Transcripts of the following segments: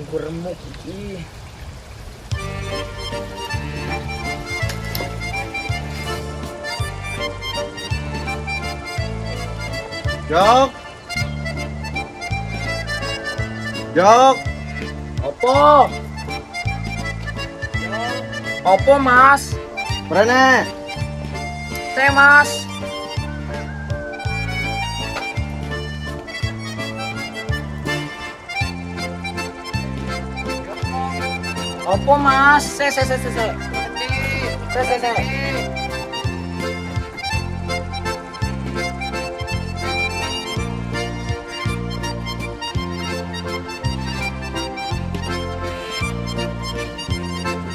ku remuk. Ih. Jok. Jok. Opo? Opo, Mas? Prene. Teh, Mas. Opo, Mas? Se. Se.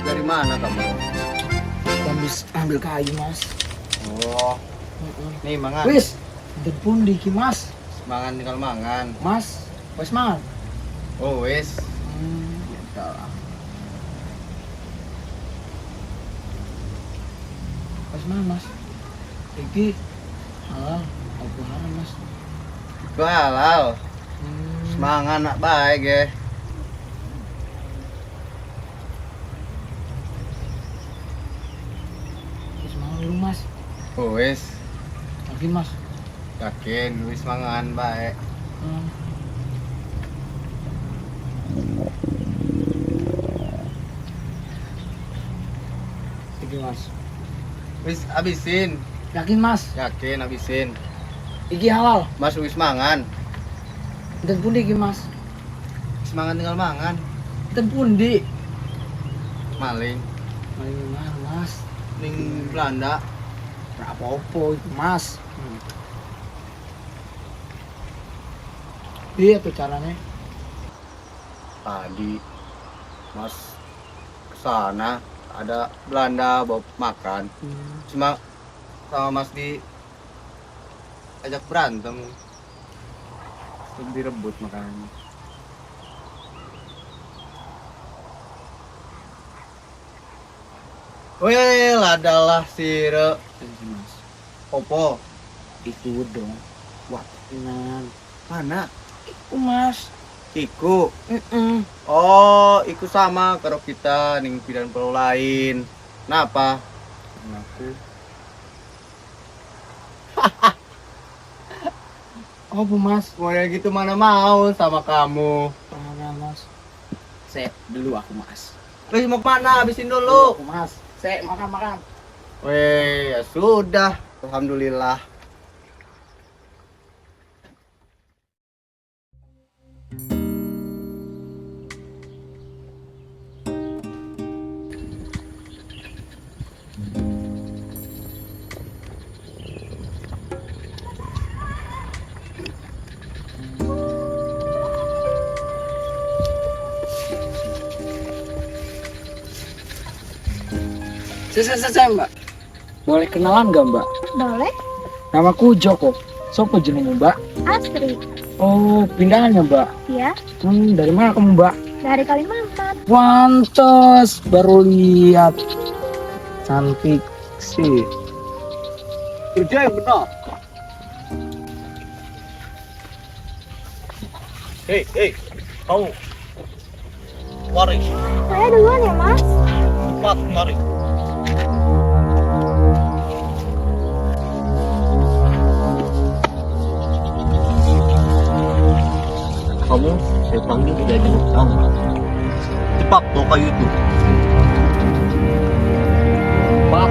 Dari mana kamu? Habis ambil kayu, Mas. Oh, nih mangan. Wis, depun diki, Mas. Mangan tinggal mangan. Mas, wis mangan. Oh, wis. Ya lah. Wis mangan, Mas. Iki halal, apa haram, Mas? Itu halal. Mangan nak baik ya. Wis mangan dulu, Mas. Oh, wis. Lagi, Mas. Yakin wis mangan baik. Hmm. Iki, Mas. Wis abisin. Yakin, Mas? Yakin abisin. Iki halal. Mas wis mangan. Dan pundi iki, Mas? Wis mangan tinggal mangan. Dan pundi? Maling Maling mana, Mas? ning Belanda. Ora apa-apa itu, Mas. Iya tuh caranya. Tadi Mas kesana ada Belanda bawa makan. Cuma sama Mas ajak berantem. Terus direbut makanannya. Well, adalah sire. Ini, Mas. Opo? Itu dong. Wah, tenan. Mana? Iku, Mas. Iku. Heeh. Oh, iku sama karo kita ning bidan pulau lain. Kenapa? Aku. Apa, Mas? Mau yang gitu mana mau sama kamu. Mana, Mas? Sek dulu aku, Mas. Wih, mau kemana? Habisin dulu. Aku, Mas. Sek makan. Weh, ya sudah. Alhamdulillah. Saya, Mbak. Boleh kenalan nggak, Mbak? Boleh, Namaku Joko. Sopo jenengmu, Mbak? Astrid. Oh, pindahannya, Mbak. Ya, Dari mana kamu, Mbak? dari Kalimantan. Pantes, baru lihat. Cantik sih. Kerja yang benar. Hei, kamu. Mari, Saya duluan ya, Mas. cepat, mari. Kamu saya panggil tidak ada kamu. Cepat bawa kayu itu. Cepat.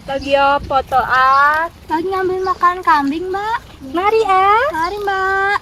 Lagi foto lagi ngambil makan kambing, Mbak. Mari, Mari, Mbak.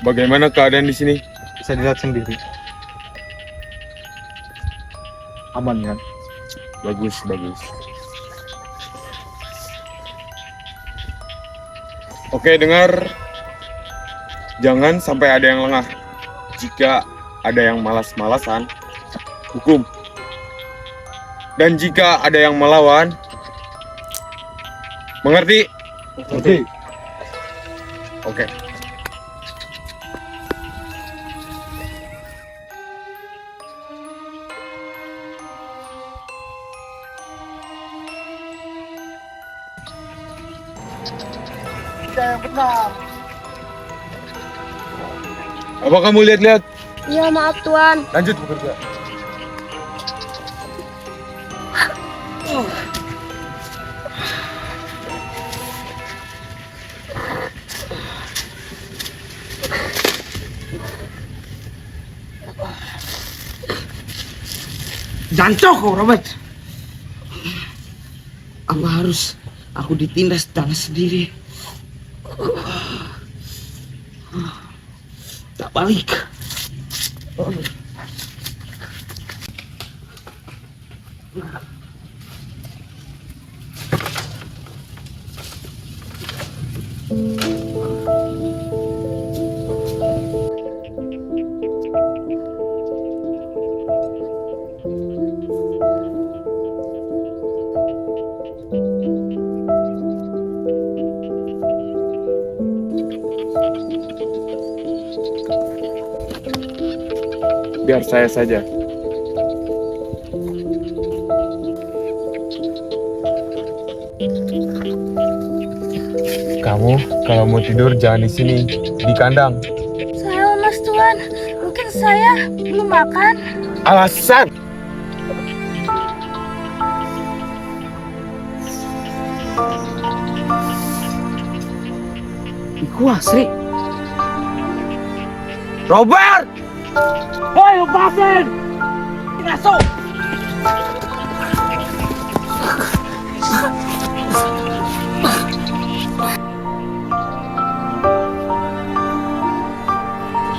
Bagaimana keadaan di sini? Bisa dilihat sendiri. Aman kan? Bagus, bagus. Oke, dengar. Jangan sampai ada yang lengah. Jika ada yang malas-malasan, hukum. Dan jika ada yang melawan, mengerti? Oke. Oke. Apa kamu lihat-lihat? Iya, maaf Tuan. Lanjut bekerja. Jancok kau, Robert. Apa harus aku ditindas tanah sendiri? Tak balik. Biar saya saja. Kamu kalau mau tidur jangan di sini, di kandang. Saya lemas Tuan. Mungkin saya belum makan. Alasan? Iku asri. Robert! Woi, lepasin! Masuk!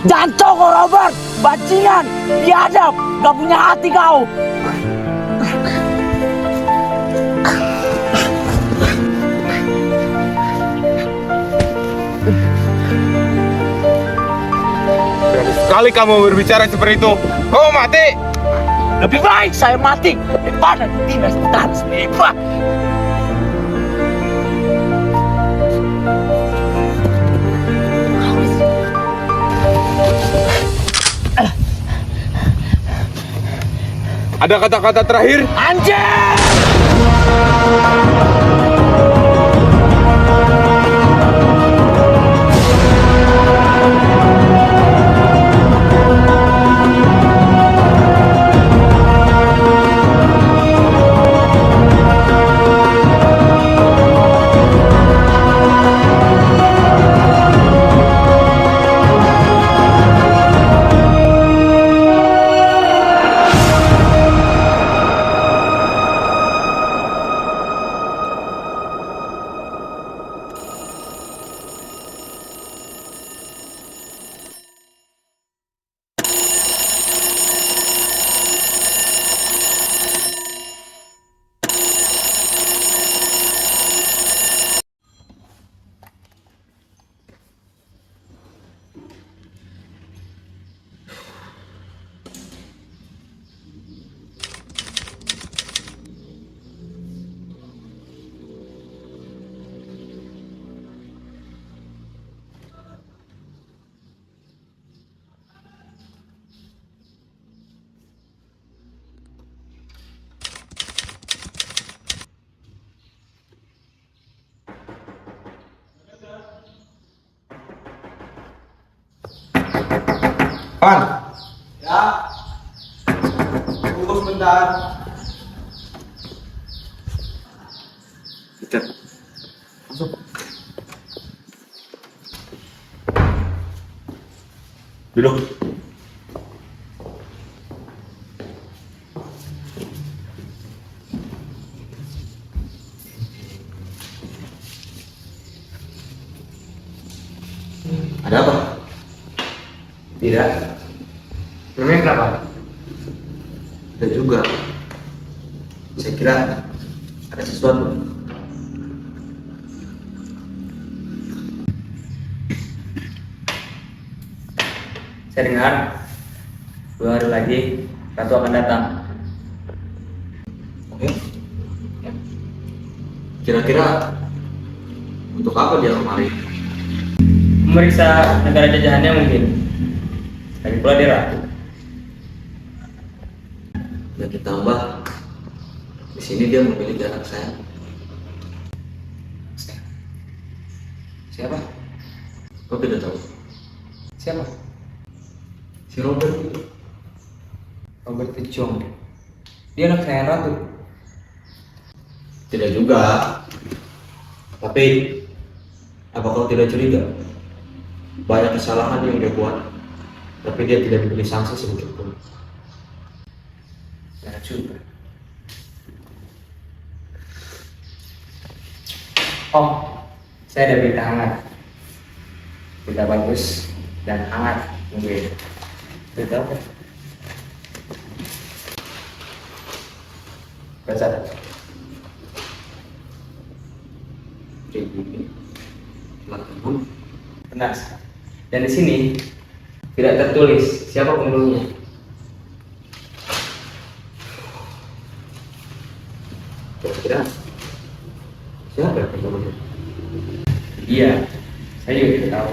Jancok kau, Robert! Bajingan! Biadab! Gak punya hati kau! Berani sekali kamu berbicara seperti itu. Kau mati! Lebih baik saya mati daripada ditindas tanah sendiri, Pak. Ada kata-kata terakhir? Anjing! Pan, Ya. Tunggu sebentar. Richard. Masuk. Duduk. Ada apa? Tidak. Memang kenapa? Dan juga, saya kira ada sesuatu. Saya dengar 2 hari lagi Ratu akan datang. Oke. Kira-kira untuk apa dia kemari? Memeriksa negara jajahannya mungkin. Lagi pula dia ratu. Dan ditambah di sini dia memiliki anak saya. Siapa? Kau tidak tahu? Siapa? Si Robert itu. Robert Pejong. Dia anak saya ratu. Tidak juga. Tapi apa kau tidak curiga? Banyak kesalahan yang dia buat, tapi dia tidak diberi sanksi sedikit pun. Benar juga. Oh, saya ada berita hangat. Berita bagus dan hangat mungkin. Berita apa? Baca. Jadi telah terbunuh. Benar. Dan di sini tidak tertulis siapa pembunuhnya. Kira-kira siapa yang pembunuhnya? Iya, saya juga tidak tahu.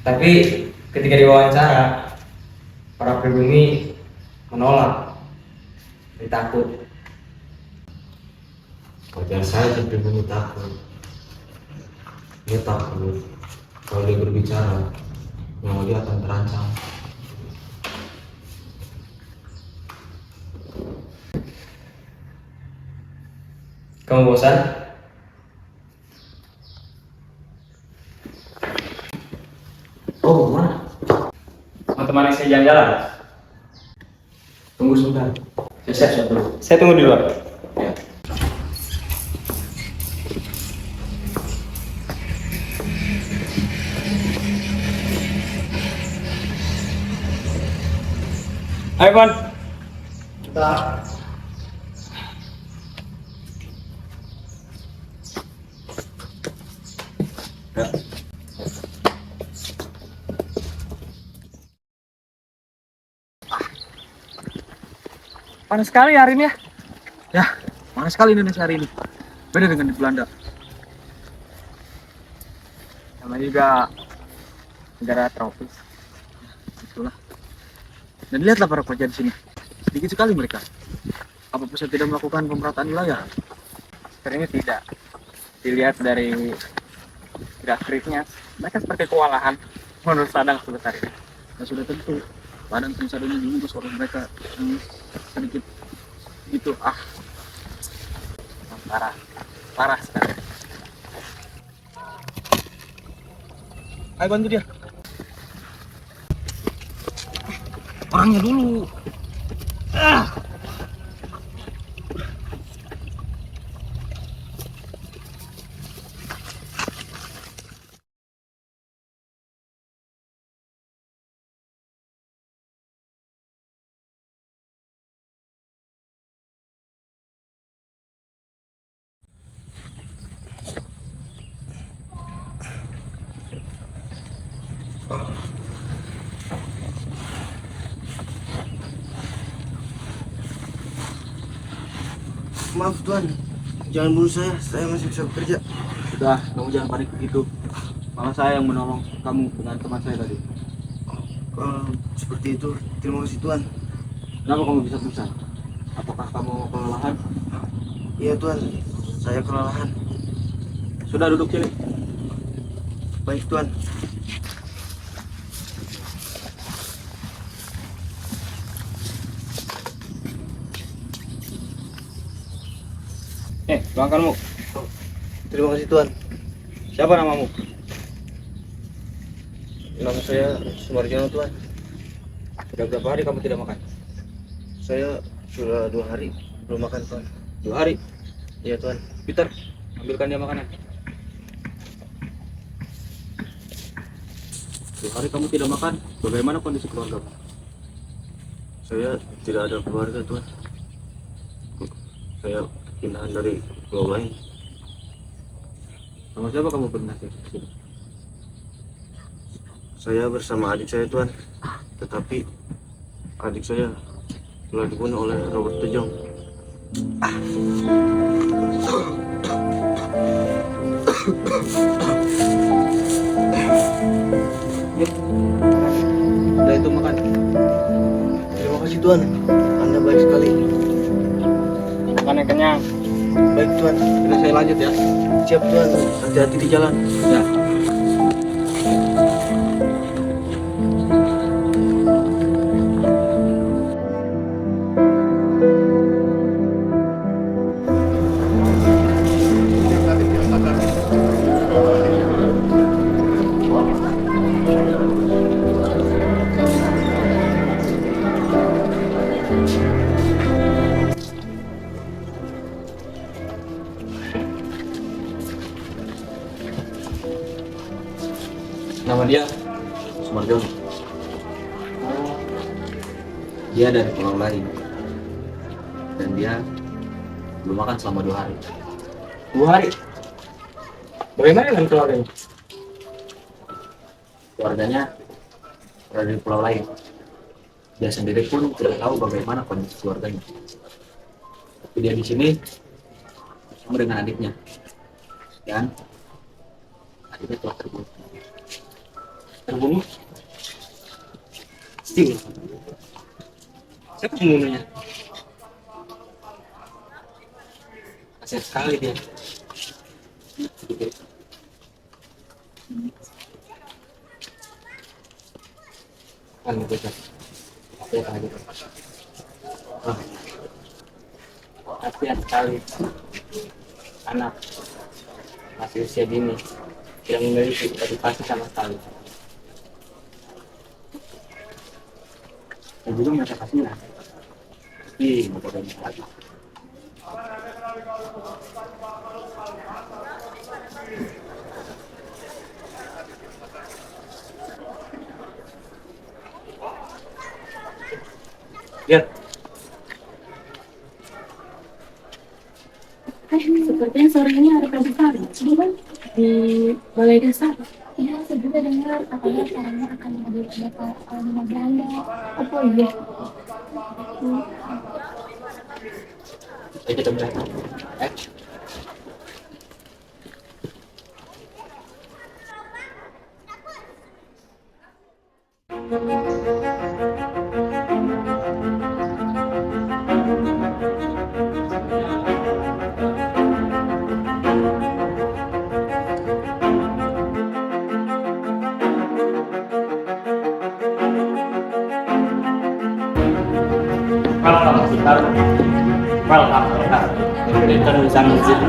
Tapi ketika diwawancara, para pribumi menolak, takut. Wajar saja pribumi takut. Dia takut kalau dia berbicara, nyawa dia akan terancam. Kamu bosan? Oh, mana? Mau temani saya jalan-jalan? Tunggu sebentar. Saya siap dulu. Saya tunggu di luar. Ya. Ayo, Pan. Panas sekali hari ini ya. Ya, panas sekali Indonesia hari ini. Beda dengan di Belanda. Namanya juga negara tropis. Itulah. Dan lihatlah para pekerja di sini. Sedikit sekali mereka. Apa pusat tidak melakukan pemerataan wilayah? Sebenarnya tidak. Dilihat dari gerak-geriknya, mereka seperti kewalahan menurut Sadang sebesar ini. Ya sudah tentu. Badan pensadanya diurus oleh mereka yang sedikit gitu. Parah, parah sekali. Ayo bantu dia. Orangnya dulu. Maaf Tuan, jangan bunuh saya masih bisa bekerja. Sudah, kamu jangan panik begitu. Malah saya yang menolong kamu dengan teman saya tadi. Kalau seperti itu, terima kasih Tuan. Kenapa kamu bisa pingsan? Apakah kamu kelelahan? Iya Tuan, saya kelelahan. Sudah duduk sini. Baik Tuan. Tuangkanmu. Terima kasih Tuan. Siapa namamu? Nama saya Sumarjono Tuan. Sudah berapa hari kamu tidak makan? Saya sudah 2 hari belum makan Tuan. 2 hari. Iya Tuan. Peter, ambilkan dia makanan. 2 hari kamu tidak makan. Bagaimana kondisi keluarga? Saya tidak ada keluarga, Tuan. Saya pindahan dari pulau lain. Sama siapa kamu pernah ke sini? Saya bersama adik saya, Tuan. Tetapi adik saya telah dibunuh oleh Robert Tejong. Udah itu makan. Terima kasih, Tuan. Anda baik sekali. Makan yang kenyang. Baik, Tuan. Kita saya lanjut ya. Siap, Tuan. Hati-hati di jalan. Ya. Nama dia Sumarjono. Dia dari pulau lain. Dan dia belum makan selama 2 hari. 2 hari. Bagaimana dengan keluarganya? Keluarganya berada di pulau lain. Dia sendiri pun tidak tahu bagaimana kondisi keluarganya. Tapi dia di sini bersama dengan adiknya. Dan adiknya telah terbunuh. Terbunuh? Sting. Siapa pembunuhnya? Kasihan sekali dia. Kan betul. Saya lagi. Kasihan sekali. Anak masih usia dini tidak memiliki edukasi sama sekali. Dan juga mereka kasihan. Tapi bagaimana lagi? Lihat, Sepertinya sore ini ada pagi-pagi. Di mana? Di balai desa. Ya, saya juga dengar katanya caranya akan hadir ada rumah Belanda. Apa iya? Ayo kita berangkat. welcome Sitar. Welcome Sitar. Return bisa musik.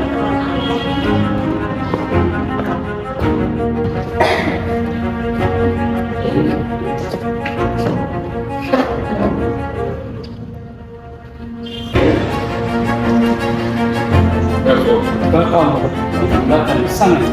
Welcome sana.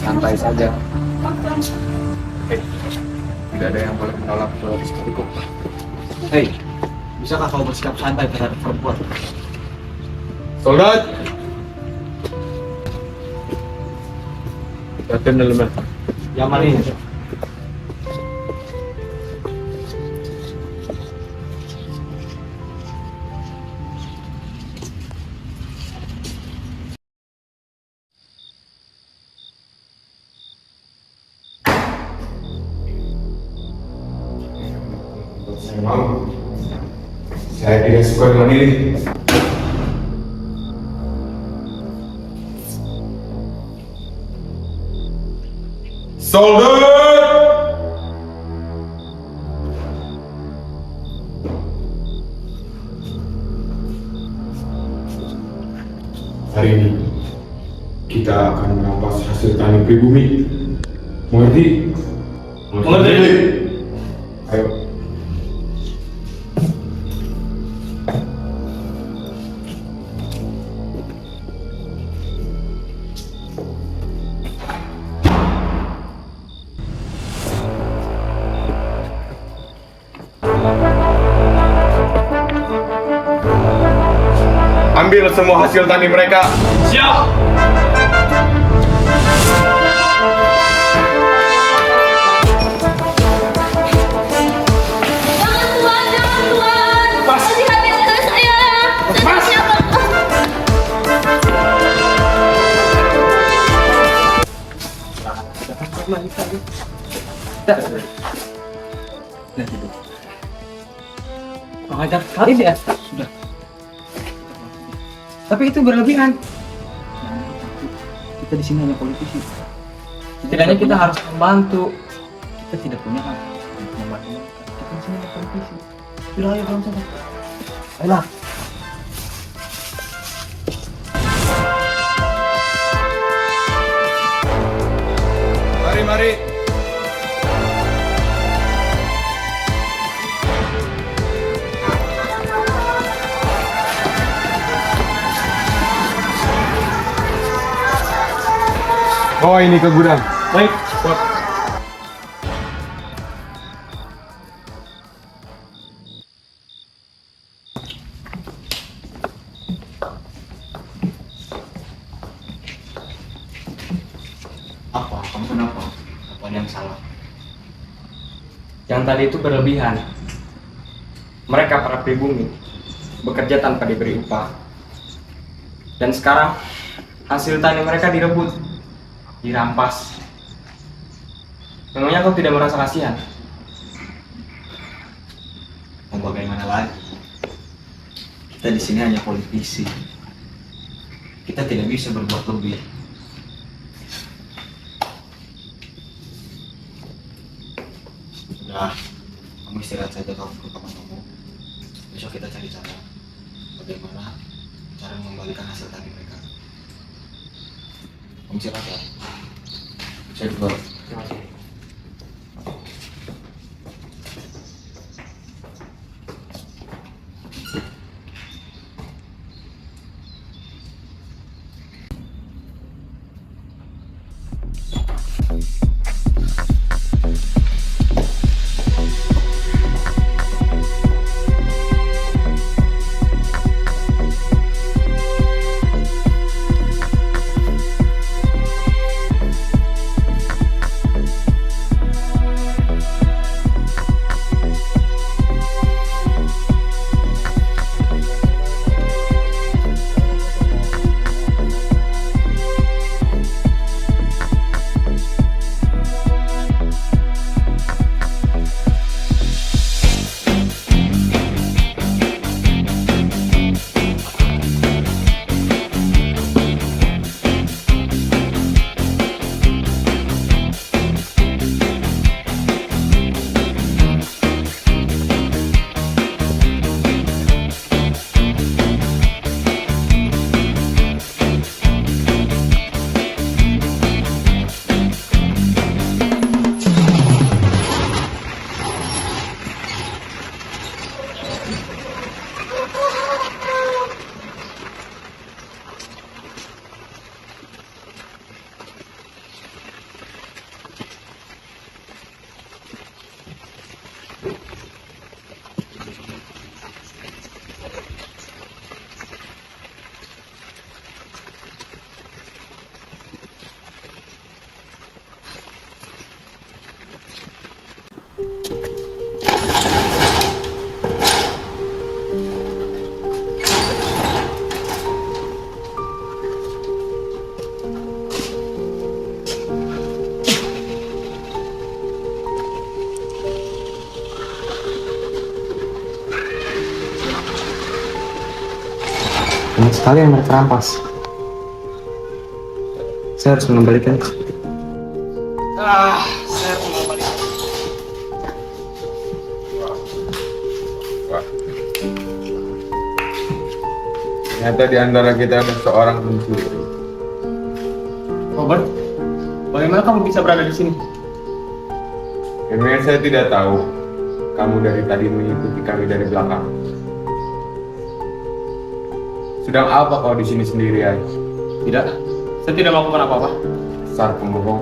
Santai saja. Tidak ada yang boleh menolak sepertiku. Hei, bisakah kau bersikap santai terhadap perempuan? Soldat! Latihan elemen. Yang mana ini? Saya malu. Saya tidak suka dengan ini. Soldat! Hari ini kita akan merampas hasil tani pribumi. Mengerti? Mengerti. Ayo. Ambil semua hasil tani mereka. Siap. Jangan tuan, kasih hati ke saya. Saya siapa? Mengajar sekali dia. Sudah. Tapi itu berlebihan. Kita di sini hanya politisi. Setidaknya kita harus membantu. Kita tidak punya hak untuk membantu mereka. Kita di sini hanya politisi. Sudah, ayo pulang saja. Ayolah. Mari, mari. Bawa ini ke gudang. Baik. Apa? Kamu kenapa? Apa yang salah? Yang tadi itu berlebihan. Mereka para pribumi bekerja tanpa diberi upah. Dan sekarang hasil tani mereka direbut, dirampas. Memangnya kau tidak merasa kasihan? Mau bagaimana lagi? Kita di sini hanya politisi. Kita tidak bisa berbuat lebih. Sudah, kamu istirahat saja, kamu ke kamar kamu. Besok kita cari cara bagaimana cara mengembalikan hasil tani mereka. Kamu istirahat ya? Saya juga. Terima kasih. Banyak sekali yang mereka rampas. Saya harus mengembalikan. Ternyata di antara kita ada seorang pencuri. Robert, bagaimana kamu bisa berada di sini? Memang saya tidak tahu. Kamu dari tadi mengikuti kami dari belakang. Sedang apa kau di sini sendirian? Tidak, saya tidak melakukan apa-apa. Dasar pembohong.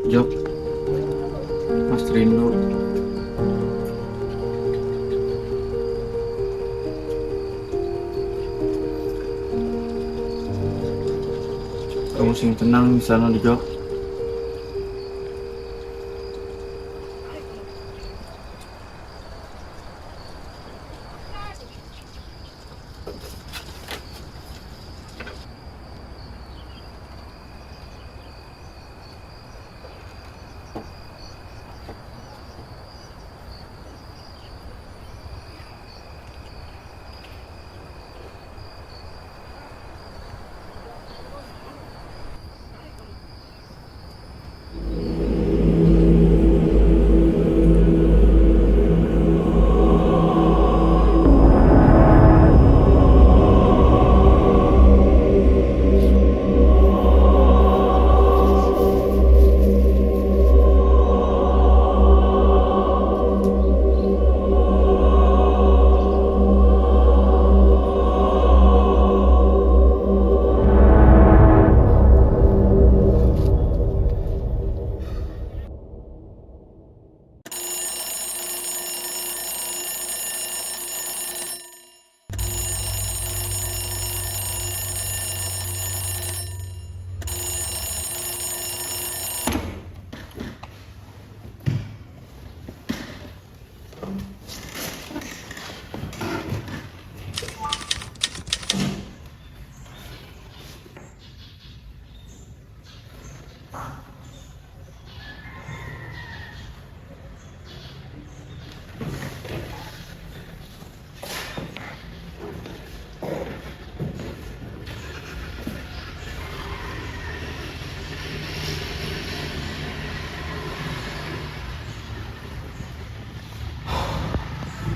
Jok, Mas Rino. Kamu sing tenang di sana, Jok.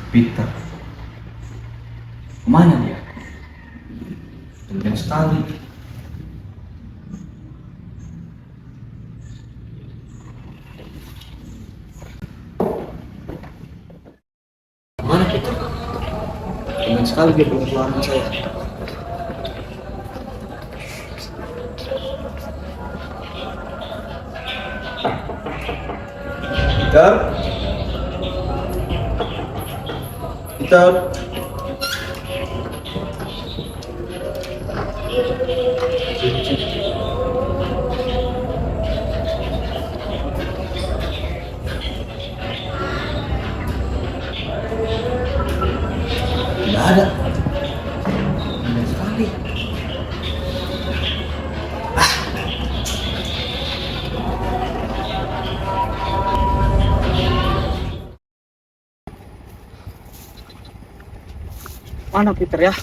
Peter. Kemana dia? Tumben sekali. Kemana Peter? Tumben sekali dia belum keluar dengan saya. Peter? Peter? Tidak ada. Tidak sekali. Mana Peter ya?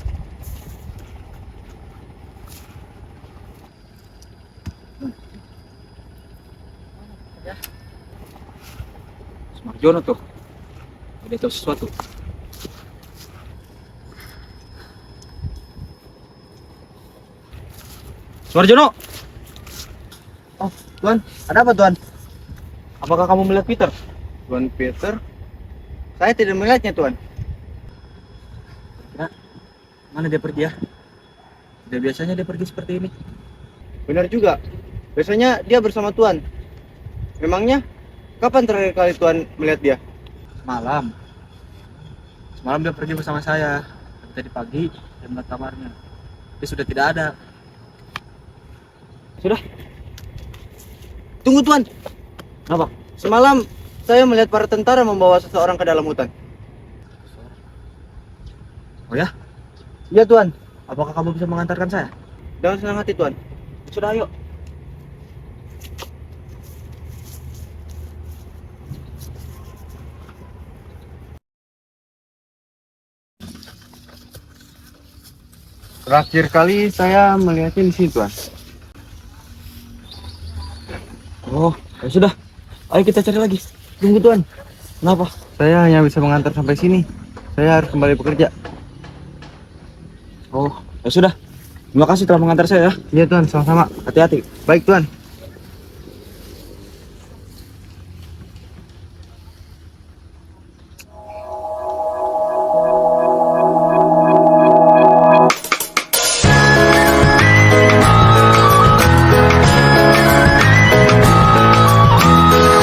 Jono tuh. Dia tahu sesuatu. Suarjono. Oh, Tuan, ada apa Tuan? Apakah kamu melihat Peter? Tuan Peter? Saya tidak melihatnya, Tuan. Kira mana dia pergi ya? Tidak biasanya dia pergi seperti ini. Benar juga. Biasanya dia bersama Tuan. Memangnya kapan terakhir kali Tuan melihat dia? Malam. Semalam dia pergi bersama saya. Tapi tadi pagi dia melihat kamarnya. Dia sudah tidak ada. Sudah. Tunggu, Tuan. Kenapa? Semalam saya melihat para tentara membawa seseorang ke dalam hutan. Oh ya? Iya, Tuan. Apakah kamu bisa mengantarkan saya? Dengan senang hati, Tuan. Sudah, ayo. Terakhir kali saya melihatnya di sini, Tuan. Oh, ya sudah. Ayo kita cari lagi. Tunggu, Tuan. Kenapa? Saya hanya bisa mengantar sampai sini. Saya harus kembali bekerja. Oh, ya sudah. Terima kasih telah mengantar saya ya. Iya, Tuan. Sama-sama. Hati-hati. Baik, Tuan.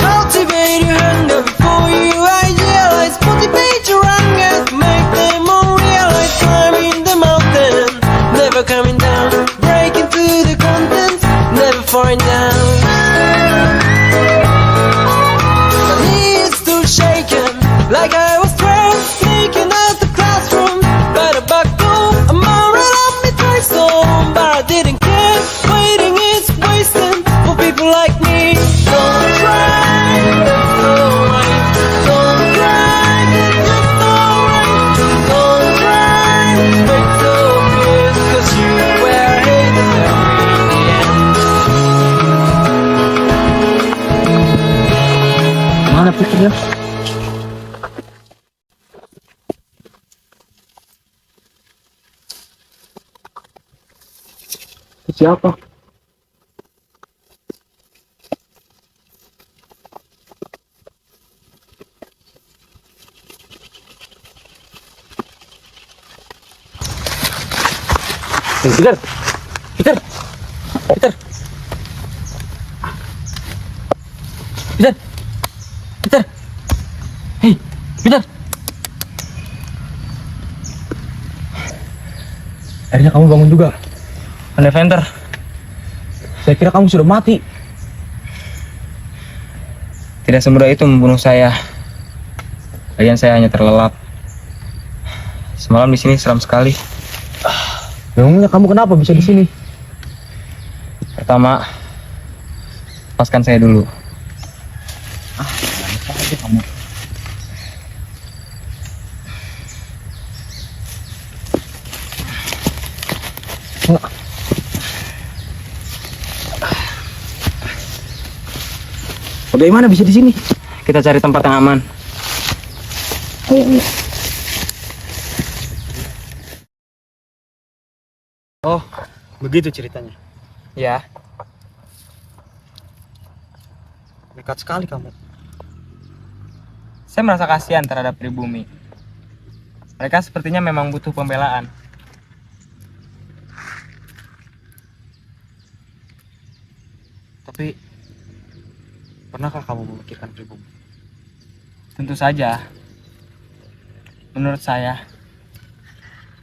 Cultivate your hunger before you idealize. Motivate your hunger, make them all realize. Climbing the mountain, never coming down. Break into the content, never falling down. My knees still shaking, like I was 12, sneaking out the classroom. Better back home, I'm alright on me twice home, but I didn't care. Waiting is wasting for people like me. Don't try, it's alright. Don't try, it's alright. Don't try, it's so good, 'cause you were hated in the end. Mana pikirnya? Siapa? Peter, Peter, Peter, Peter, Peter, hei, Peter. Akhirnya kamu bangun juga. Venter, saya kira kamu sudah mati. Tidak semudah itu membunuh saya. Lagian saya hanya terlelap. Semalam di sini seram sekali. Memangnya kamu kenapa bisa di sini? Pertama, lepaskan saya dulu. Apa aja kamu? Bagaimana bisa di sini? Kita cari tempat yang aman. Oh, begitu ceritanya. Ya. Nekat sekali kamu. Saya merasa kasihan terhadap pribumi. Mereka sepertinya memang butuh pembelaan. Tapi pernahkah kamu memikirkan pribumi? Tentu saja. Menurut saya,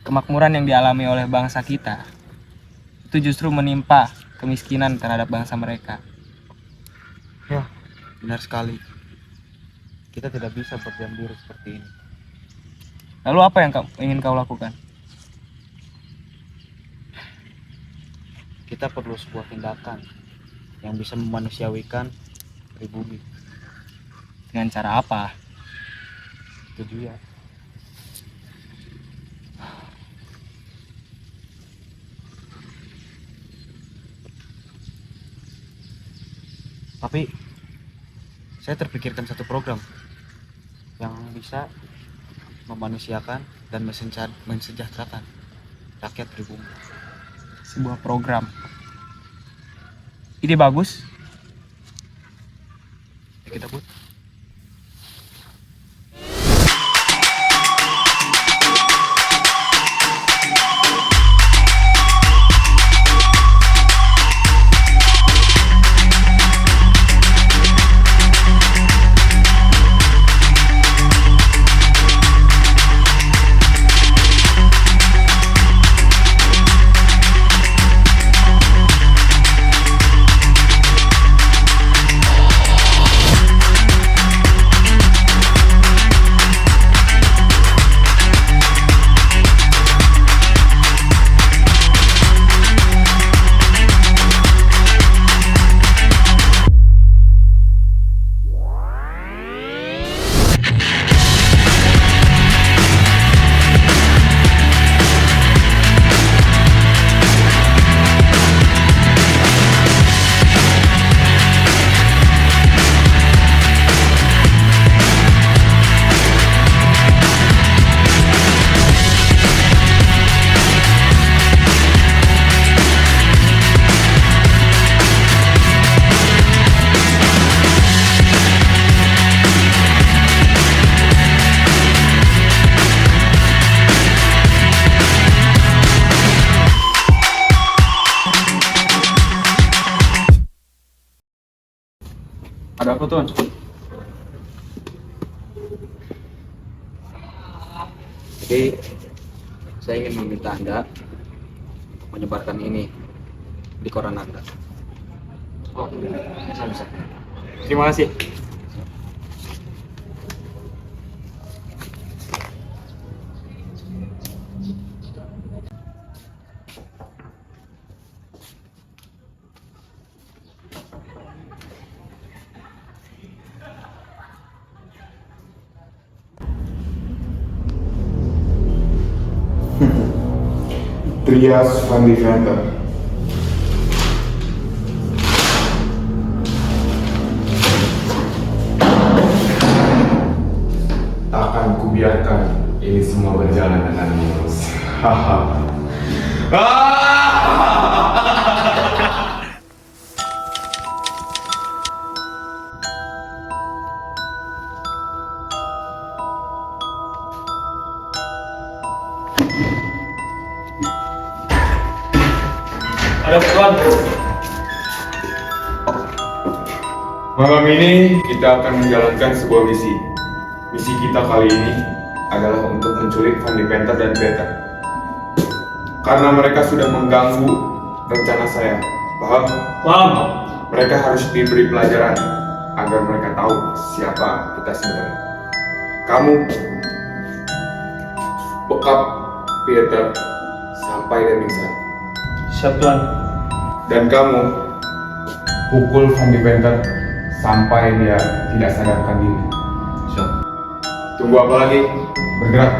kemakmuran yang dialami oleh bangsa kita itu justru menimpa kemiskinan terhadap bangsa mereka. Ya, benar sekali. Kita tidak bisa berdiam diri seperti ini. Lalu apa yang ingin kau lakukan? Kita perlu sebuah tindakan yang bisa memanusiawikan pribumi. Dengan cara apa? Itu dia. Tapi saya terpikirkan satu program. bisa memanusiakan dan mensejahterakan rakyat pribumi. Sebuah program. Ide bagus. Ya, kita buat. Ada apa tuan? Jadi saya ingin meminta Anda untuk menyebarkan ini di koran Anda. Oh, bisa. Terima kasih. Trias Van Deventer. Akan kubiarkan ini semua berjalan dengan mulus. Ada tuan. Malam ini kita akan menjalankan sebuah misi. Misi kita kali ini adalah untuk menculik Van Deventer dan Peter. Karena mereka sudah mengganggu rencana saya. Paham? Paham. Mereka harus diberi pelajaran agar mereka tahu siapa kita sebenarnya. Kamu bekap Peter sampai dia pingsan. Siap tuan. Dan kamu pukul Van Deventer sampai dia tidak sadarkan diri. Siap. Tunggu apa lagi? Bergerak.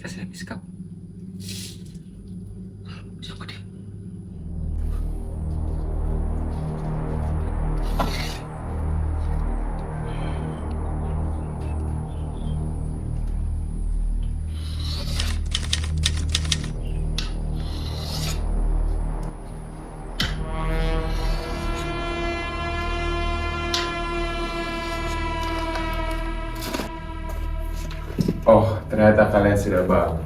kasih habis kamu. Siapa dia? Oh, ternyata kalian sudah bangun.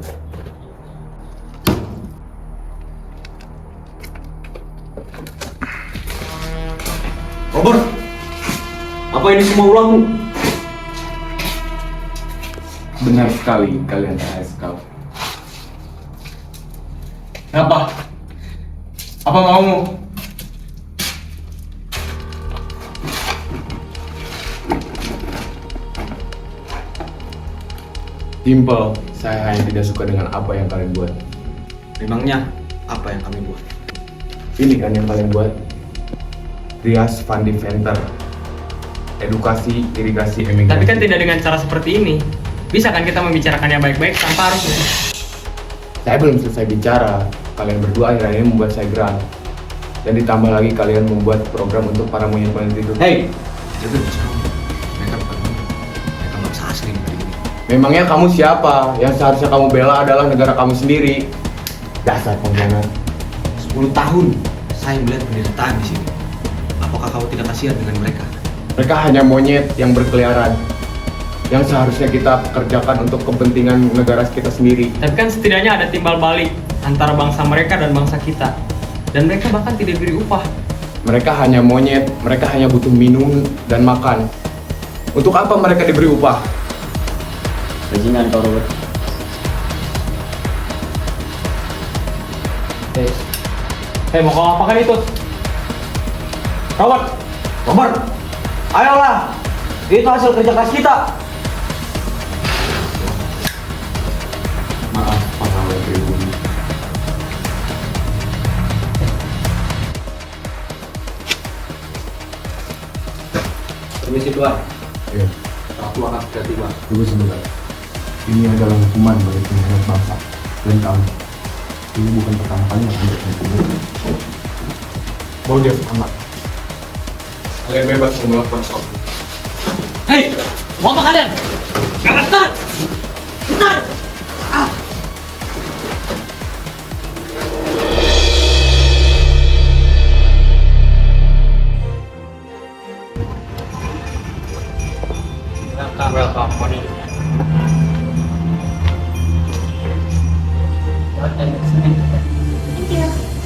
Robert, apa ini semua ulahmu? Benar sekali kalian ASK. Kenapa? Apa maumu? Simple, saya hanya tidak suka dengan apa yang kalian buat. Memangnya apa yang kami buat? Ini kan yang kalian buat. Rias Fandi Venter. Edukasi, irigasi, emigrasi. Tapi kan tidak dengan cara seperti ini. Bisa kan kita membicarakannya baik-baik tanpa harus Saya belum selesai bicara. Kalian berdua akhirnya membuat saya geram. Dan ditambah lagi kalian membuat program untuk para monyet itu. Hei, jaga bicara. Mereka bukan monyet. Mereka bangsa asli negeri ini. Memangnya kamu siapa? Yang seharusnya kamu bela adalah negara kamu sendiri. Dasar pengkhianat. 10 tahun saya melihat penderitaan di sini. Apakah kamu tidak kasihan dengan mereka? Mereka hanya monyet yang berkeliaran. Yang seharusnya kita kerjakan untuk kepentingan negara kita sendiri. Tapi kan setidaknya ada timbal balik antara bangsa mereka dan bangsa kita. Dan mereka bahkan tidak diberi upah. Mereka hanya monyet, mereka hanya butuh minum dan makan. Untuk apa mereka diberi upah? Bajingan kau, Robert. Hei, mau kau apakan itu? Robert! Robert, ayolah. Itu hasil kerja keras kita. Maaf, pegawai pribumi. Permisi Tuan. Ya, Waktu akan segera tiba. tunggu sebentar. Ini adalah hukuman bagi pengkhianat bangsa. Dan kamu, ini bukan pertama kali yang Anda hukum. Mau dia selamat. Kalian bebas melakukan soal. Hei! Mau apa kalian? Cepat! Cepat! Welcome, Moni. Thank you.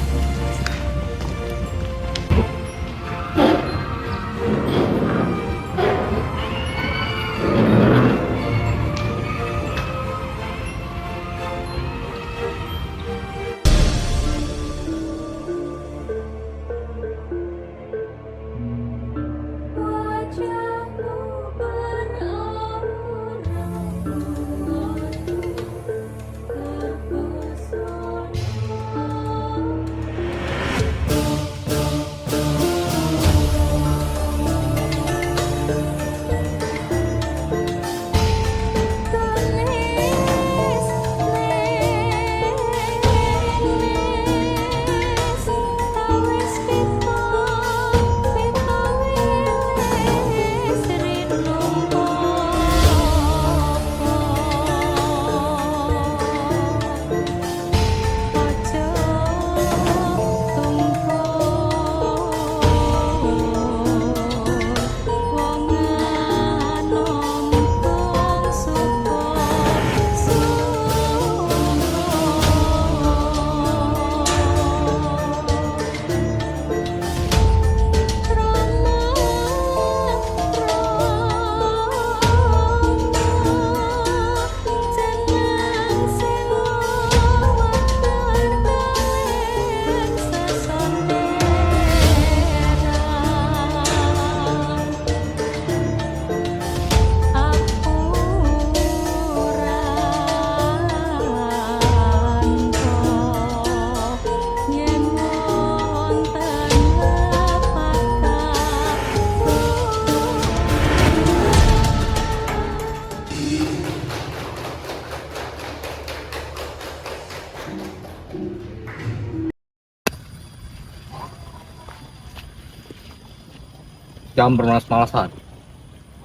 jangan bermalas-malasan.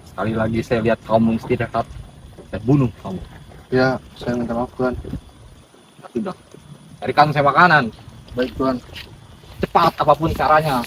Sekali lagi saya lihat kamu istirahat, saya bunuh kamu. Ya, saya minta maaf Tuan. Nah, sudah, carikan saya makanan. Baik Tuan. Cepat apapun caranya.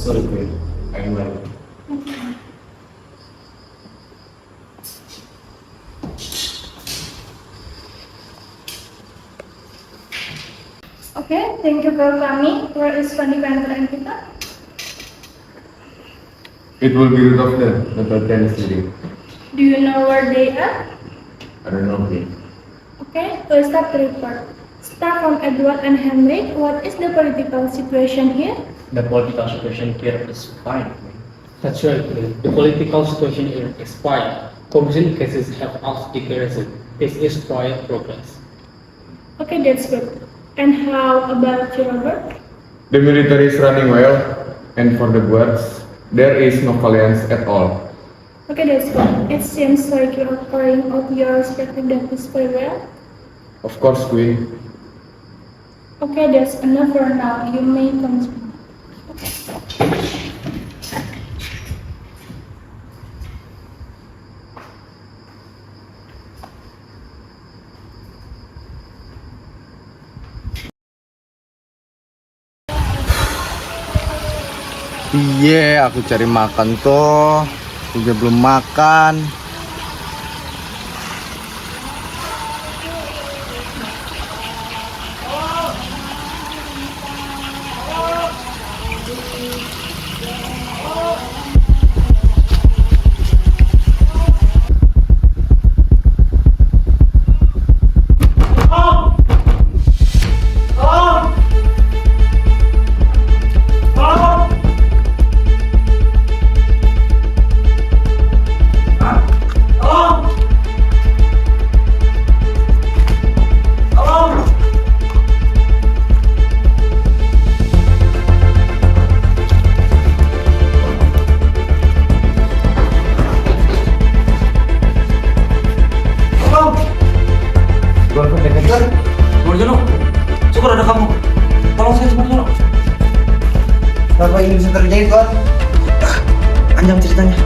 Sorry, Queen. I'm well. Okay, thank you for coming. Where is Fanny Panther and kita? It will be rid of them. Dr. Ten is leading. Do you know where they are? I don't know, Queen. Okay, let's start the report. Start from Edward and Henry. What is the political situation here? The political situation here is fine. That's right. The political situation here is fine. Corruption cases have also decreased. This is quiet progress. Okay, that's good. And how about your work? The military is running well, and for the guards, there is no violence at all. Okay, that's good. It seems like you are carrying out your respective duties very well. Of course, Queen. Okay, that's enough for now. You may continue. Iya, aku cari makan toh. Juga belum makan. Sumarjono, syukur ada kamu. Tolong saya Sumarjono. Apa ini bisa terjadi, Tuan? Panjang ceritanya.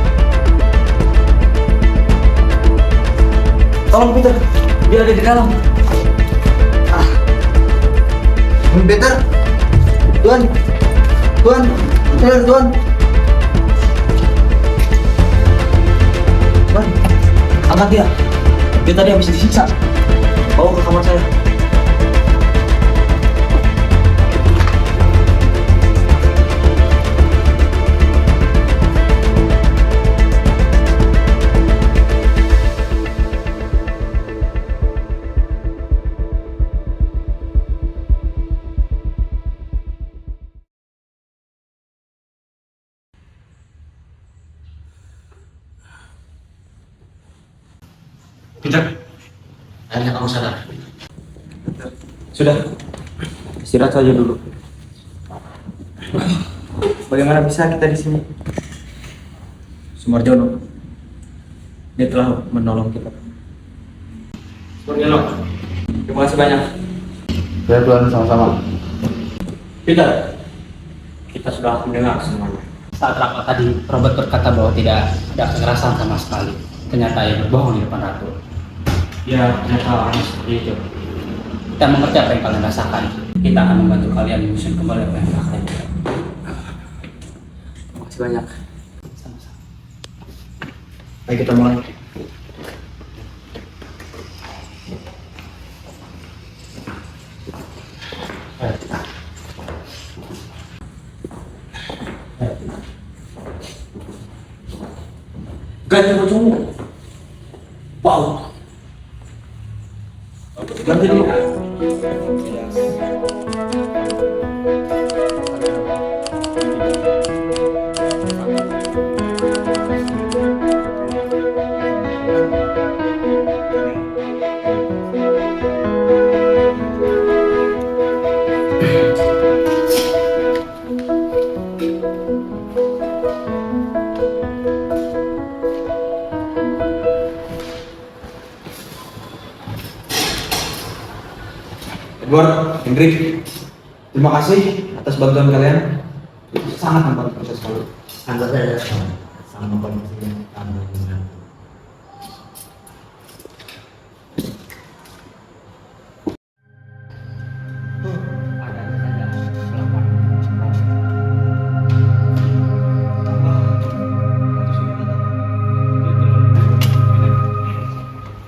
Tolong Peter, dia ada di dalam. Peter, Tuan, Tuan, Tuan, Tuan, Tuan, angkat dia. Dia tadi habis disiksa. Bawa ke kamar saya. Peter, akhirnya kamu sadar. Sudah, istirahat saja dulu. Bagaimana bisa kita di sini? Sumarjono, dia telah menolong kita. Sumarjono, terima kasih banyak. Ya Tuan, sama-sama. Peter, kita sudah mendengar semuanya. Saat rapat tadi, Robert berkata bahwa tidak ada kekerasan sama sekali. Ternyata ia berbohong di depan Ratu. Ya, ternyata hanya seperti itu. Kita mengerti apa yang kalian rasakan. Kita akan membantu kalian menyusun kembali apa yang telah kalian buat. Terima kasih banyak. Sama-sama. Baik, kita mulai. Ganti bajumu. Wow. Ganti dulu. Yes. Edward, Hendrik, terima kasih atas bantuan kalian. Itu sangat membantu proses kalian. Anda saya sama kondisi Anda dengan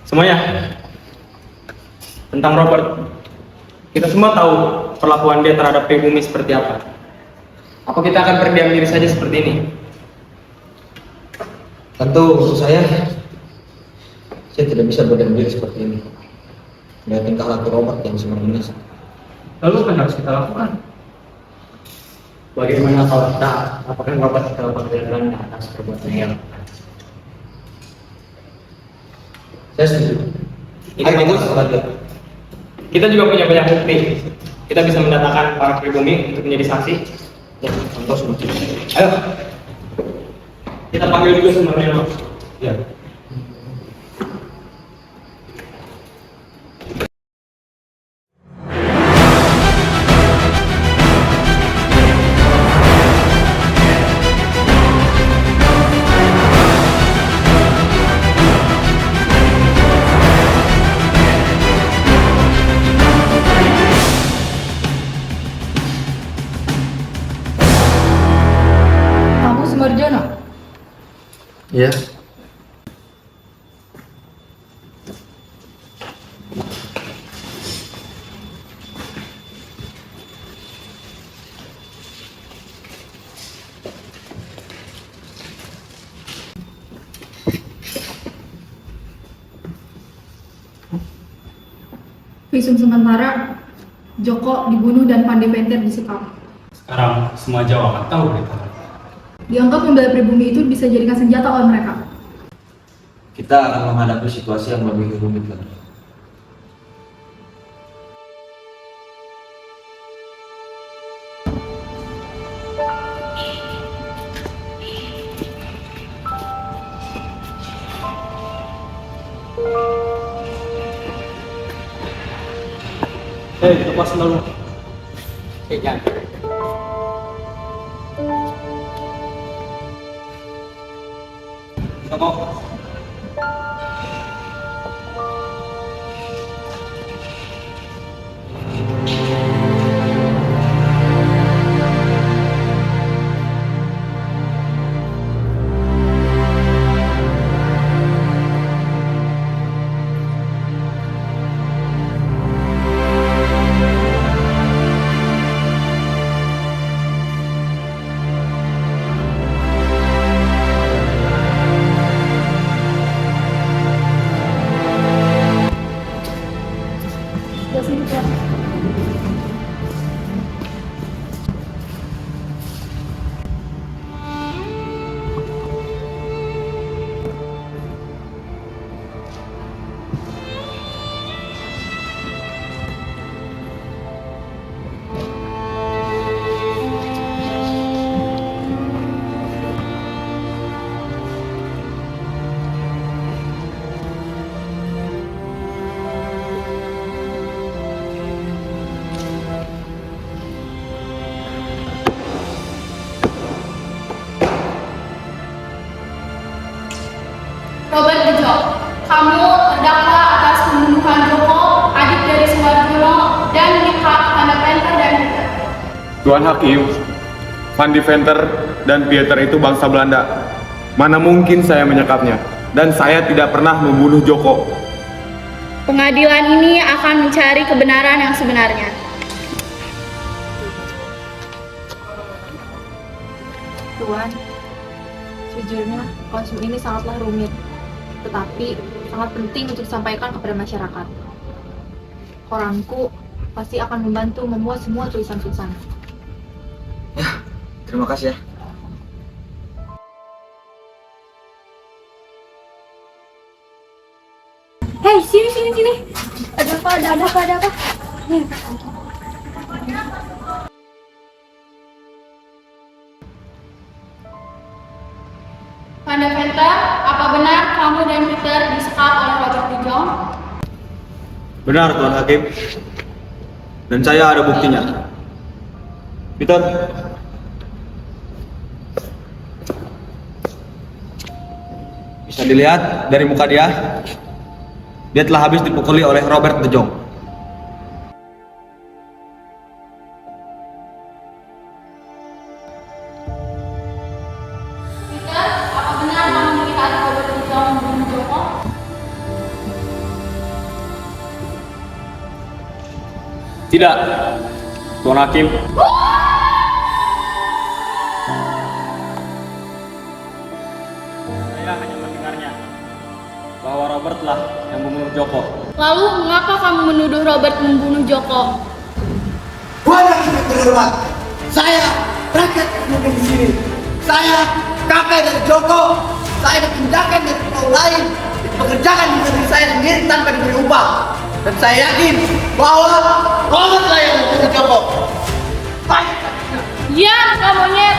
Semuanya, tentang Robert, kita semua tahu perlakuan dia terhadap pribumi seperti apa. Apa kita akan berdiam diri saja seperti ini? Tentu untuk saya tidak bisa berdiam diri seperti ini. Melihat tingkah laku Robert yang semakin mendesak. Lalu apa yang harus kita lakukan? bagaimana kalau kita apakah Robert kita pengadilan atas perbuatan yang Saya setuju. Ini bagus. Kita juga punya banyak bukti. Kita bisa mendatangkan para pribumi untuk menjadi saksi. Ya, contoh seperti ini. Ayo, kita panggil juga Sumaryono. Ya. Kamu Sumarjono? Iya. Visum sementara, Joko dibunuh dan Pandey Penter disekap. Sekarang semua Jawa akan tahu berita. Dianggap membela pribumi itu bisa jadikan senjata oleh mereka. Kita akan menghadapi situasi yang lebih rumit lagi. Lepas lalu. Jangan. Kamu Sudah sini Tuan. Robert Bejo, kamu terdakwa atas pembunuhan Joko, adik dari Sumarjono, dan Mika, Pandey Penter dan Peter. Tuan Hakim, Van Deventer dan Pieter itu bangsa Belanda. Mana mungkin saya menyekapnya? Dan saya tidak pernah membunuh Joko. Pengadilan ini akan mencari kebenaran yang sebenarnya. Tuan, sejujurnya kasus ini sangatlah rumit, tetapi sangat penting untuk disampaikan kepada masyarakat. Koranku pasti akan membantu membuat semua tulisan-tulisan. Terima kasih ya. Hei, sini. Ada apa? Nih. Pandey Penter, apa benar kamu dan Peter disekap oleh Robert Bejo? Benar, Tuan Hakim. Dan saya ada buktinya. Peter. Bisa dilihat dari muka dia telah habis dipukuli oleh Robert De Jong. Peter, apa benar kamu melihat Robert De Jong membunuh Joko? Tidak, Tuan Hakim. Saya hanya mendengarnya bahwa Robert lah yang membunuh Joko. Lalu, mengapa kamu menuduh Robert membunuh Joko? Wadah yang terhormat, saya rakyat yang di sini. Saya kakak dari Joko. Saya dipindahkan dari pulau lain, dipekerjakan di negeri saya sendiri tanpa diberi upah. Dan saya yakin bahwa Robert lah yang membunuh Joko. Ya, kamu monyet.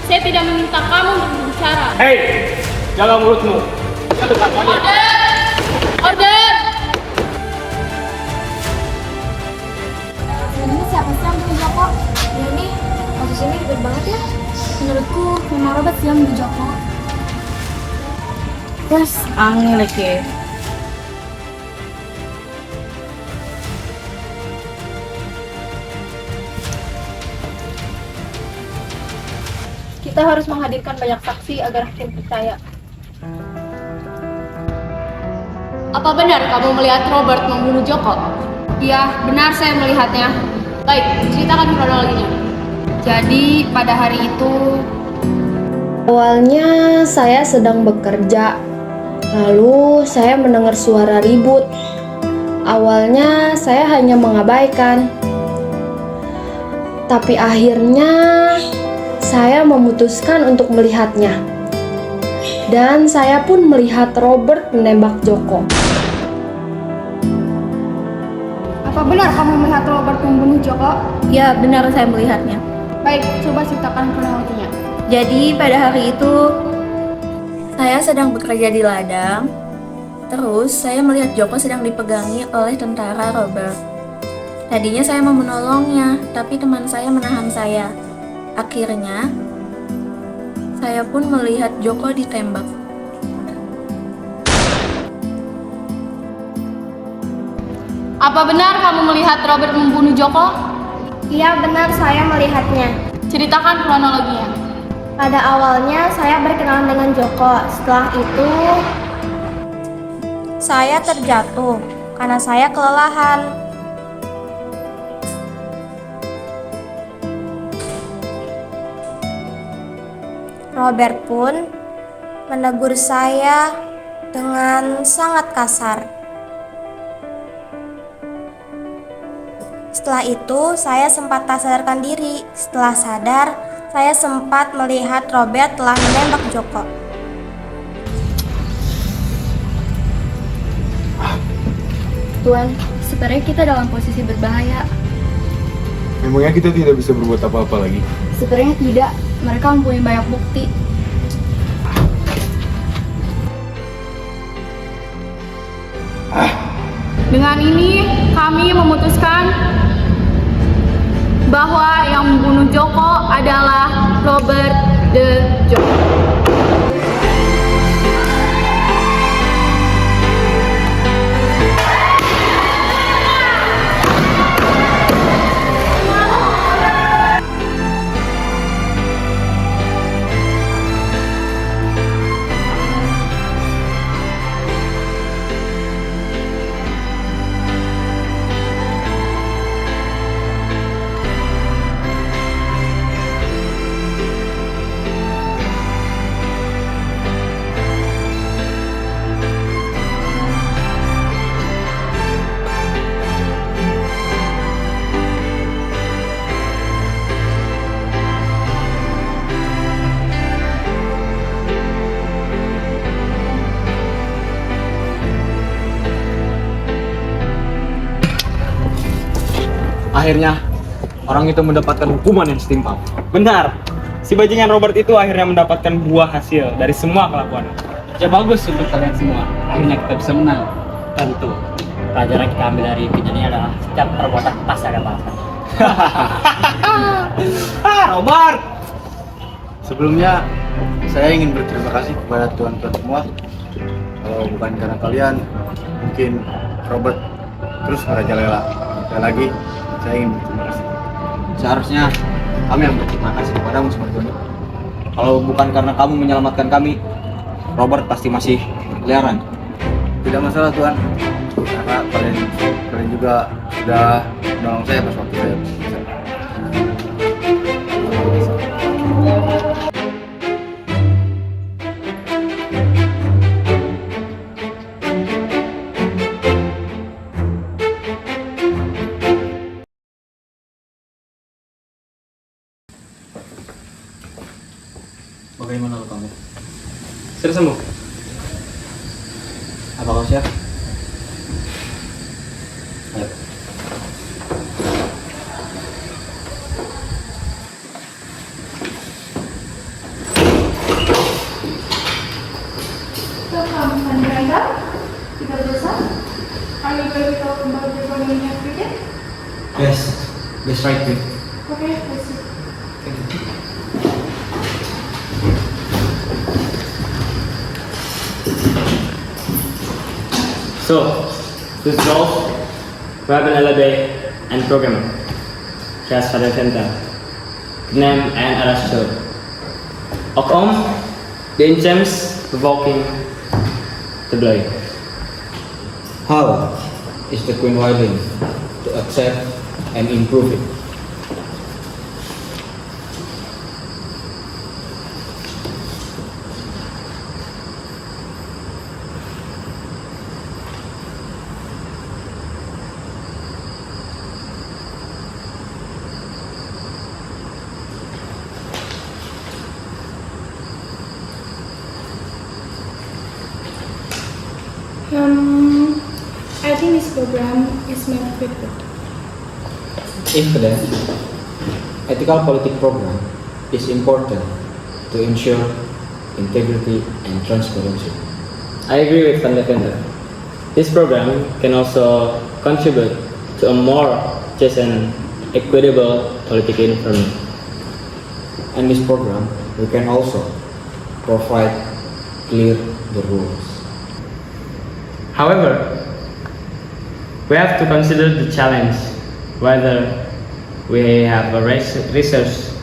Saya tidak meminta kamu untuk berbicara. Hei, jaga mulutmu. Order! Order! Ini siapa sih yang membunuh Joko? Ya ini, kasus ini ribet banget ya. Menurutku, memang Robert sih yang membunuh Joko. Yes, angin lagi. Kita harus menghadirkan banyak saksi agar hakim percaya. Apa benar kamu melihat Robert membunuh Joko? Iya, benar saya melihatnya. Baik, ceritakan kronologinya. Jadi, pada hari itu... Awalnya saya sedang bekerja, lalu saya mendengar suara ribut. Awalnya saya hanya mengabaikan, tapi akhirnya saya memutuskan untuk melihatnya. Dan saya pun melihat Robert menembak Joko. Apa benar kamu melihat Robert membunuh Joko? Ya, benar saya melihatnya. Baik, coba ceritakan kronologinya. Jadi pada hari itu saya sedang bekerja di ladang. Terus saya melihat Joko sedang dipegangi oleh tentara Robert. Tadinya saya mau menolongnya, tapi teman saya menahan saya. Akhirnya saya pun melihat Joko ditembak. Apa benar kamu melihat Robert membunuh Joko? Iya, benar saya melihatnya. Ceritakan kronologinya. Pada awalnya saya berkenalan dengan Joko. Setelah itu saya terjatuh karena saya kelelahan. Robert pun menegur saya dengan sangat kasar. Setelah itu saya sempat tak sadarkan diri. Setelah sadar, saya sempat melihat Robert telah menembak Joko. Tuan, sebenarnya kita dalam posisi berbahaya. Memangnya kita tidak bisa berbuat apa-apa lagi? Sebenarnya tidak, mereka mempunyai banyak bukti. Dengan ini, kami memutuskan bahwa yang membunuh Joko adalah Robert De Jong. Akhirnya, orang itu mendapatkan hukuman yang setimpal. Benar, si bajingan Robert itu akhirnya mendapatkan buah hasil dari semua kelakuannya. Ya bagus untuk kalian semua. Akhirnya kita bisa menang. Tentu. pelajaran kita ambil dari video ini adalah setiap perbuatan pasti ada balasan. Robert! Sebelumnya, saya ingin berterima kasih kepada tuan-tuan semua. Kalau bukan karena kalian, mungkin Robert terus merajalela. Sekali lagi, saya ingin berterima kasih. Seharusnya kami yang berterima kasih kepadamu sebetulnya. Kalau bukan karena kamu menyelamatkan kami, Robert pasti masih berkeliaran. Tidak masalah Tuan, karena kalian juga sudah menolong saya pas waktu saya. Bagaimana lo kamu? Sudah sembuh? Apa kau siap? Ayo. Yes, that's right, Vic. Okay, let's see. Thank you. So, this goals, web and LDA and programmer, just for the center, name and Arashto. Okom, the gems provoking the blade. How is the Queen willing to accept and improve it? I think this program is my favorite. If then, ethical politic program is important to ensure integrity and transparency. I agree with Van de Venter. This program can also contribute to a more just and equitable political environment. And this program, we can also provide clear the rules. However, we have to consider the challenge whether we have a research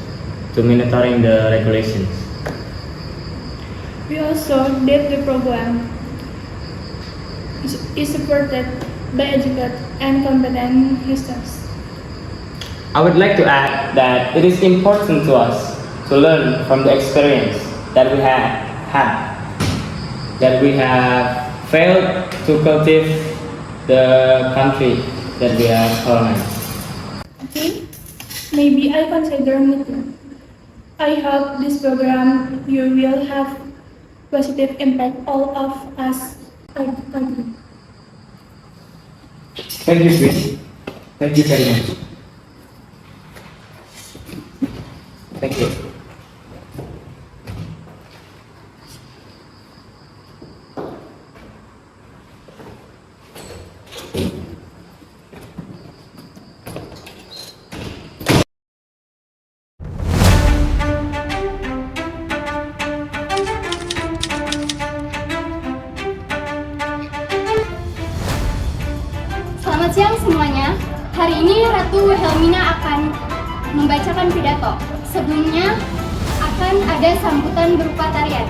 to monitoring the regulations. We also did the program is supported by educated and competent researchers. I would like to add that it is important to us to learn from the experience that we have had, that we have failed to cultivate the country that we are colonized. Okay, maybe I consider meeting. I hope this program you will have positive impact all of us country. Thank you, Chris. Thank you very much. Thank you. Selamat siang semuanya. Hari ini Ratu Helmina akan membacakan pidato. Sebelumnya akan ada sambutan berupa tarian.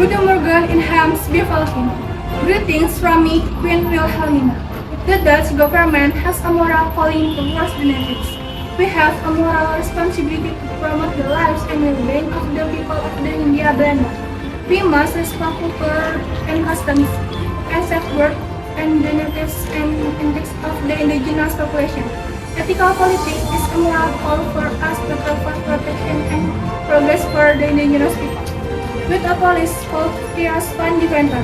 Guten Morgen in Hams Bevalkin. Greetings from me, Queen Wilhelmina. The Dutch government has a moral calling towards the natives. We have a moral responsibility to promote the lives and well-being of the people of the Hindia Belanda. We must respect culture and customs, and safeguard and the natives and interests of the indigenous population. Ethical politics is a moral call for us to provide protection and progress for the indigenous people. With a policy called Trias Fund Defender,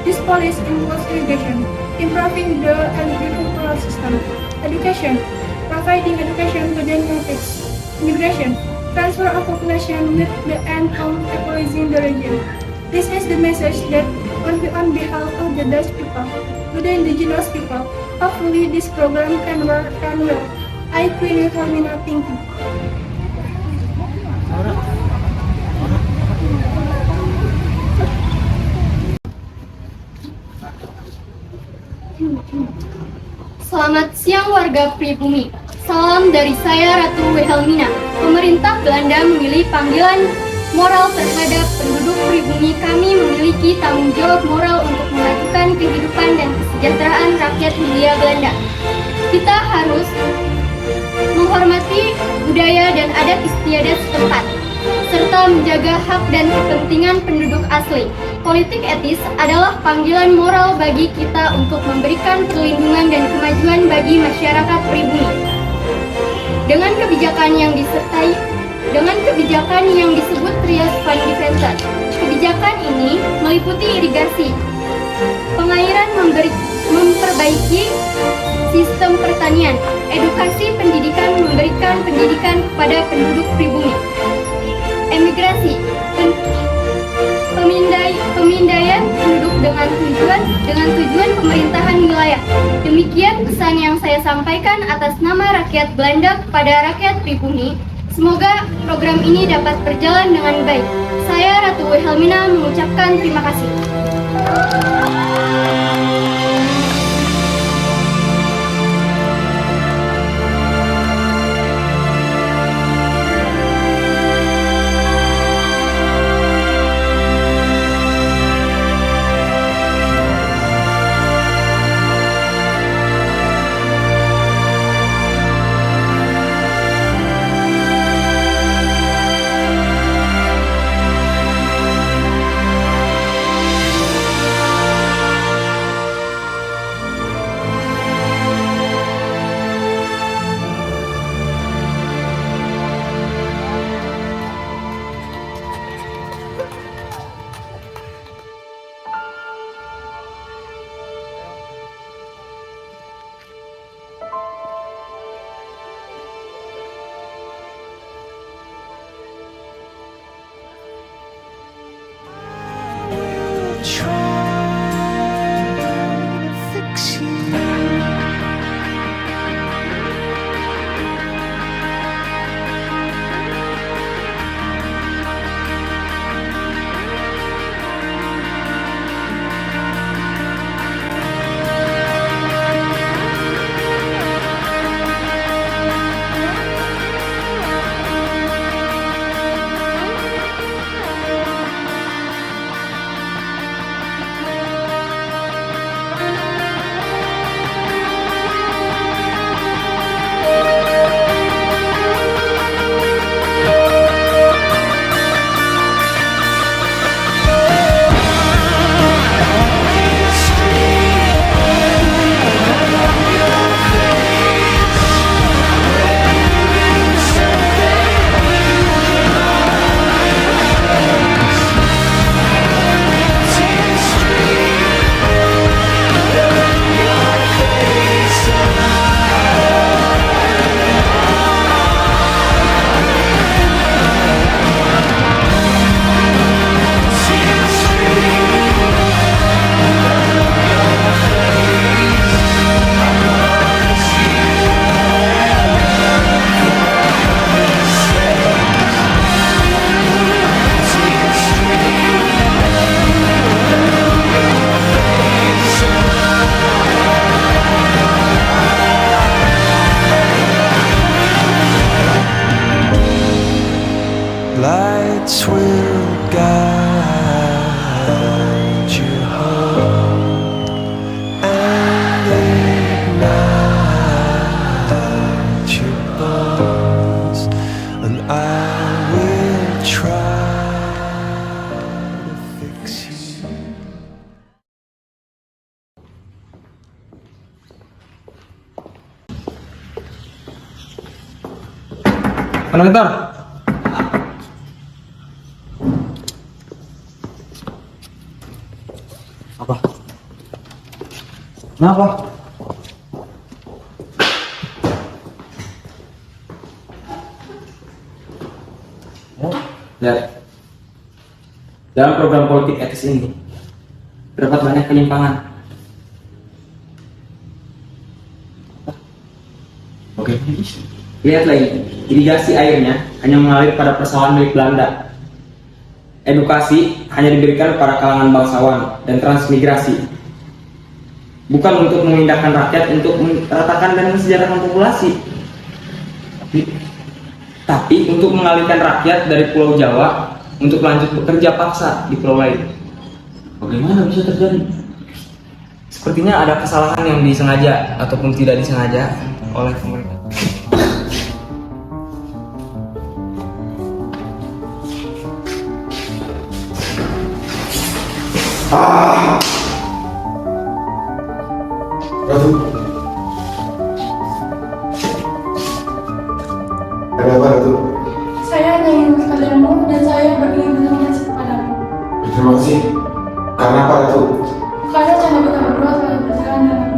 this policy includes irrigation, improving the agricultural system, education, providing education to the natives, immigration, transfer of population with the end of equalizing the region. This is the message that on behalf of the Dutch people, to the indigenous people, hopefully this program can work and well. I, Queen Wilhelmina, thank you. Selamat siang warga pribumi. Salam dari saya Ratu Wilhelmina. Pemerintah Belanda memilih panggilan moral terhadap penduduk pribumi. Kami memiliki tanggung jawab moral untuk memajukan kehidupan dan kesejahteraan rakyat Hindia Belanda. Kita harus menghormati budaya dan adat istiadat setempat, serta menjaga hak dan kepentingan penduduk asli. Politik etis adalah panggilan moral bagi kita untuk memberikan perlindungan dan kemajuan bagi masyarakat pribumi. Dengan kebijakan yang disebut Trias Fund Defender, kebijakan ini meliputi irigasi, pengairan, memperbaiki sistem pertanian, edukasi pendidikan, memberikan pendidikan kepada penduduk pribumi, emigrasi, pemindaian penduduk dengan tujuan pemerintahan wilayah. Demikian pesan yang saya sampaikan atas nama rakyat Belanda kepada rakyat pribumi. Semoga program ini dapat berjalan dengan baik. Saya Ratu Wilhelmina mengucapkan terima kasih. Konektor. Apa? Kenapa? Lihat. Dalam program politik etis ini terdapat banyak penyimpangan. Oke. Lihat lagi, irigasi airnya hanya mengalir pada persawahan milik Belanda. Edukasi hanya diberikan pada kalangan bangsawan dan transmigrasi. Bukan untuk memindahkan rakyat untuk meratakan dan mensejahterakan populasi. Tapi untuk mengalihkan rakyat dari Pulau Jawa untuk lanjut bekerja paksa di pulau lain. Bagaimana bisa terjadi? Sepertinya ada kesalahan yang disengaja ataupun tidak disengaja oleh pemerintah. Ratu. Ada apa, Ratu? Saya hanya ingin kepadamu dan saya ingin berterima kasih kepadamu. Terima kasih. Karena apa, Ratu? Karena cara kita berdua telah berjalan dengan